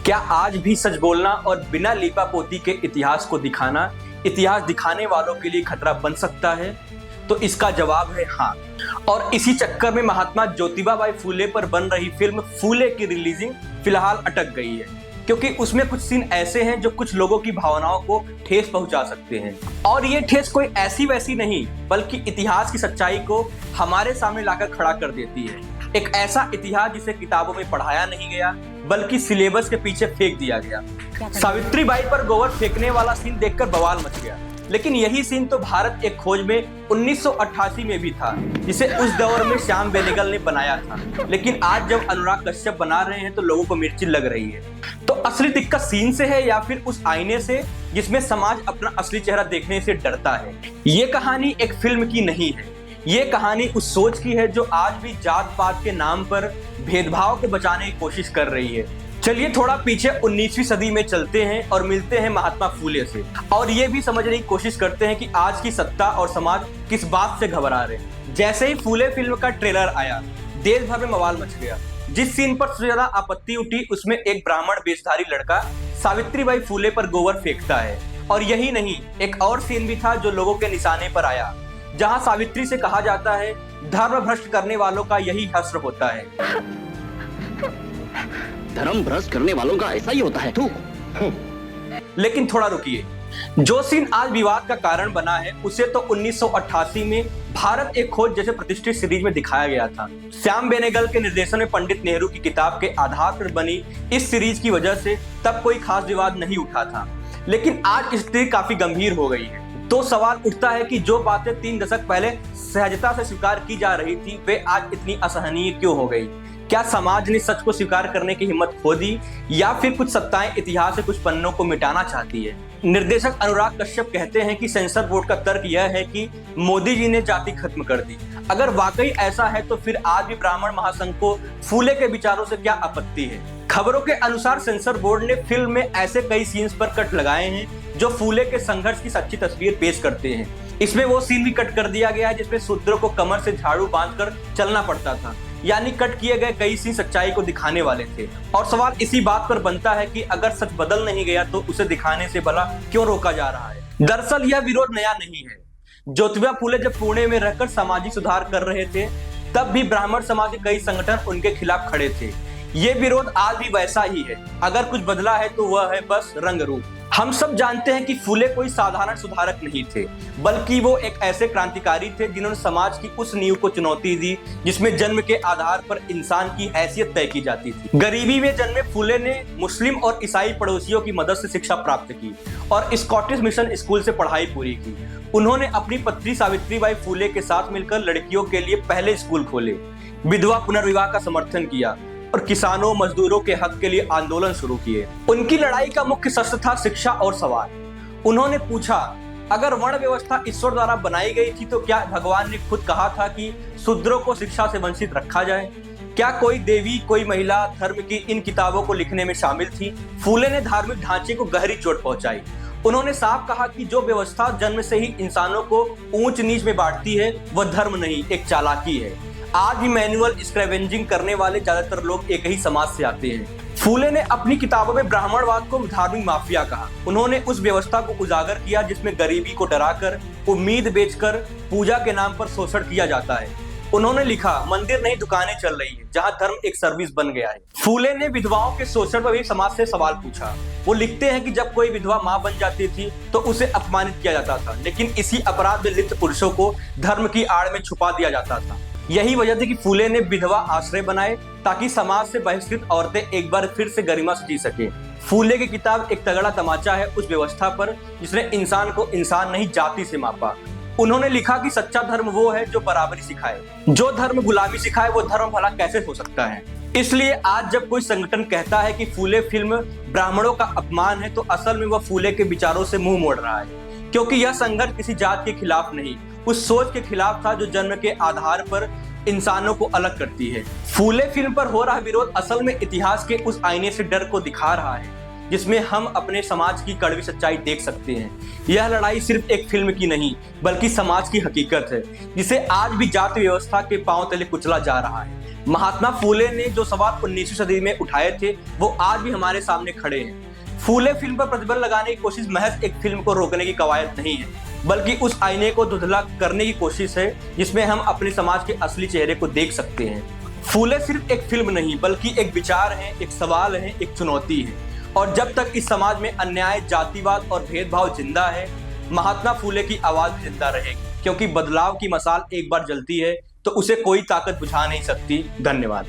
क्या आज भी सच बोलना और बिना लीपापोती के इतिहास को दिखाना इतिहास दिखाने वालों के लिए खतरा बन सकता है? तो इसका जवाब है हाँ। और इसी चक्कर में महात्मा ज्योतिबा बाई फूले पर बन रही फिल्म फूले की रिलीजिंग फिलहाल अटक गई है, क्योंकि उसमें कुछ सीन ऐसे हैं जो कुछ लोगों की भावनाओं को ठेस पहुंचा सकते हैं। और ये ठेस कोई ऐसी वैसी नहीं, बल्कि इतिहास की सच्चाई को हमारे सामने लाकर खड़ा कर देती है। एक ऐसा इतिहास जिसे किताबों में पढ़ाया नहीं गया, बल्कि सिलेबस के पीछे फेंक दिया गया। सावित्री बाई पर गोबर फेंकने वाला सीन देखकर बवाल मच गया, लेकिन यही सीन तो भारत एक खोज में 1988 में भी था, जिसे उस दौर में श्याम बेनेगल ने बनाया था। लेकिन आज जब अनुराग कश्यप बना रहे हैं तो लोगों को मिर्ची लग रही है। तो असली दिक्कत सीन से है या फिर उस आईने से जिसमें समाज अपना असली चेहरा देखने से डरता है? ये कहानी एक फिल्म की नहीं है, ये कहानी उस सोच की है जो आज भी जात पात के नाम पर भेदभाव को बचाने की कोशिश कर रही है। चलिए थोड़ा पीछे 19वीं सदी में चलते हैं और मिलते हैं महात्मा फूले से, और ये भी समझने की कोशिश करते हैं कि आज की सत्ता और समाज किस बात से घबरा रहे हैं। जैसे ही फूले फिल्म का ट्रेलर आया, देश भर में बवाल मच गया। जिस सीन पर सबसे ज्यादा आपत्ति उठी उसमें एक ब्राह्मण वेशधारी लड़का सावित्री बाई फूले पर गोबर फेंकता है। और यही नहीं, एक और सीन भी था जो लोगों के निशाने पर आया, जहां सावित्री से कहा जाता है धर्म भ्रष्ट करने वालों का यही हश्र होता है। धर्म भ्रष्ट करने वालों का ऐसा ही होता है तू। लेकिन थोड़ा रुकिए, जो सीन आज विवाद का कारण बना है उसे तो 1988 में भारत एक खोज जैसे प्रतिष्ठित सीरीज में दिखाया गया था। श्याम बेनेगल के निर्देशन में पंडित नेहरू की किताब के आधार पर बनी इस सीरीज की वजह से तब कोई खास विवाद नहीं उठा था, लेकिन आज स्थिति काफी गंभीर हो गई है। तो सवाल उठता है कि जो बातें 3 दशक पहले सहजता से स्वीकार की जा रही थी वे आज इतनी असहनीय क्यों हो गई? क्या समाज ने सच को स्वीकार करने की हिम्मत खो दी, या फिर कुछ सत्ताएं इतिहास से कुछ पन्नों को मिटाना चाहती है? निर्देशक अनुराग कश्यप कहते हैं कि सेंसर बोर्ड का तर्क यह है कि मोदी जी ने जाति खत्म कर दी। अगर वाकई ऐसा है तो फिर आज भी ब्राह्मण महासंघ को फूले के विचारों से क्या आपत्ति है? खबरों के अनुसार सेंसर बोर्ड ने फिल्म में ऐसे कई सीन्स पर कट लगाए हैं जो फूले के संघर्ष की सच्ची तस्वीर पेश करते हैं। इसमें वो सीन भी कट कर दिया गया है जिसमें शूद्रों को कमर से झाड़ू बांधकर चलना पड़ता था, यानी कट किए गए कई सीन सच्चाई को दिखाने वाले थे। और सवाल इसी बात पर बनता है कि अगर सच बदल नहीं गया तो उसे दिखाने से भला क्यों रोका जा रहा है? दरअसल यह विरोध नया नहीं है। ज्योतिबा फूले जब पुणे में रहकर सामाजिक सुधार कर रहे थे तब भी ब्राह्मण समाज के कई संगठन उनके खिलाफ खड़े थे। ये विरोध आज भी वैसा ही है। अगर कुछ बदला है तो वह है बस रंग रूप। हम सब जानते हैं कि फूले कोई साधारण सुधारक नहीं थे, बल्कि वो एक ऐसे क्रांतिकारी थे जिन्होंने समाज की उस नींव को चुनौती दी जिसमें जन्म के आधार पर इंसान की हैसियत तय की जाती थी। गरीबी में जन्मे फूले ने मुस्लिम और ईसाई पड़ोसियों की मदद से शिक्षा प्राप्त की और स्कॉटिश मिशन स्कूल से पढ़ाई पूरी की। उन्होंने अपनी पत्नी सावित्री बाई फूले के साथ मिलकर लड़कियों के लिए पहले स्कूल खोले, विधवा पुनर्विवाह का समर्थन किया और किसानों मजदूरों के हक के लिए आंदोलन शुरू किए। उनकी लड़ाई का मुख्य शस्त्र था शिक्षा और सवाल। उन्होंने पूछा, अगर वर्ण व्यवस्था ईश्वर द्वारा बनाई गई थी तो क्या भगवान ने खुद कहा था कि शूद्रों को शिक्षा से वंचित रखा जाए? क्या कोई देवी, कोई महिला धर्म की इन किताबों को लिखने में शामिल थी? फूले ने धार्मिक ढांचे को गहरी चोट पहुंचाई। उन्होंने साफ कहा कि जो व्यवस्था जन्म से ही इंसानों को ऊंच नीच में बांटती है वह धर्म नहीं, एक चालाकी है। आज भी मैनुअल स्क्रैवेंजिंग करने वाले ज्यादातर लोग एक ही समाज से आते हैं। फूले ने अपनी किताबों में ब्राह्मणवाद को धार्मिक माफिया कहा। उन्होंने उस व्यवस्था को उजागर किया जिसमें गरीबी को डराकर, उम्मीद बेचकर पूजा के नाम पर शोषण किया जाता है। उन्होंने लिखा, मंदिर नहीं दुकानें चल रही है जहां धर्म एक सर्विस बन गया है। फूले ने विधवाओं के शोषण पर भी समाज से सवाल पूछा। वो लिखते हैं कि जब कोई विधवा मां बन जाती थी तो उसे अपमानित किया जाता था, लेकिन इसी अपराध में लिप्त पुरुषों को धर्म की आड़ में छुपा दिया जाता था। यही वजह थी कि फूले ने विधवा आश्रय बनाए ताकि समाज से बहिष्कृत औरतें एक बार फिर से गरिमा से जी सके। फूले की किताब एक तगड़ा तमाचा है उस व्यवस्था पर जिसने इंसान को इंसान नहीं जाति से मापा। उन्होंने लिखा कि सच्चा धर्म वो है जो बराबरी सिखाए, जो धर्म गुलामी सिखाए वो धर्म भला कैसे हो सकता है? इसलिए आज जब कोई संगठन कहता है कि फूले फिल्म ब्राह्मणों का अपमान है तो असल में वह फूले के विचारों से मुंह मोड़ रहा है, क्योंकि यह संघर्ष किसी जात के खिलाफ नहीं, उस सोच के खिलाफ था जो जन्म के आधार पर इंसानों को अलग करती है। फूले फिल्म पर हो रहा विरोध असल में इतिहास के उस आईने से डर को दिखा रहा है जिसमें हम अपने समाज की कड़वी सच्चाई देख सकते हैं। यह लड़ाई सिर्फ एक फिल्म की नहीं बल्कि समाज की हकीकत है जिसे आज भी जाति व्यवस्था के पांव तले कुचला जा रहा है। महात्मा फूले ने जो सवाल 19वीं सदी में उठाए थे वो आज भी हमारे सामने खड़े हैं। फूले फिल्म पर प्रतिबंध लगाने की कोशिश महज एक फिल्म को रोकने की कवायद नहीं है, बल्कि उस आईने को धुंधला करने की कोशिश है जिसमें हम अपने समाज के असली चेहरे को देख सकते हैं। फूले सिर्फ एक फिल्म नहीं बल्कि एक विचार है, एक सवाल है, एक चुनौती है। और जब तक इस समाज में अन्याय, जातिवाद और भेदभाव जिंदा है, महात्मा फूले की आवाज भी जिंदा रहेगी। क्योंकि बदलाव की मशाल एक बार जलती है तो उसे कोई ताकत बुझा नहीं सकती। धन्यवाद।